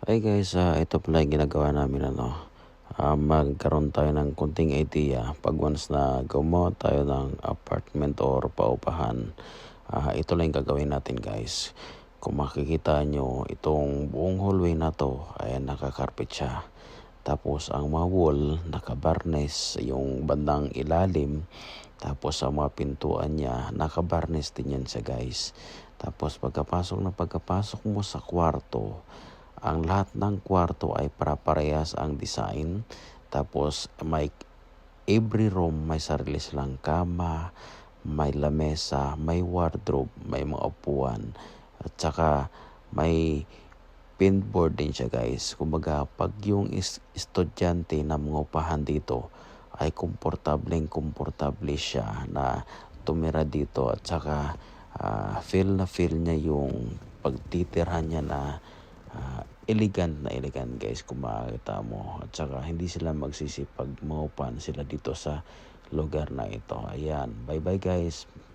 Hi guys, ito pala yung ginagawa namin magkaroon tayo ng konting idea pag once na gumawa tayo ng apartment or paupahan. Ito lang yung gagawin natin guys. Kung makikita nyo, itong buong hallway na to ay nakakarpet siya. Tapos ang mga wall, nakabarnes yung bandang ilalim. Tapos sa mga pintuan niya, nakabarnes din yan siya guys. Tapos pagkapasok mo sa kwarto, ang lahat ng kwarto ay para-parehas ang design. Tapos may every room may sarili silang kama, may lamesa, may wardrobe, may mga upuan. At saka may pinboard din siya guys. Kumbaga pag yung estudyante na mga upahan dito ay komportable siya na tumira dito. At saka feel na feel niya yung pagtitirhan niya na elegant guys kung makakita mo. At saka hindi sila magsisi pag maupan sila dito sa lugar na ito. Ayan, bye bye guys.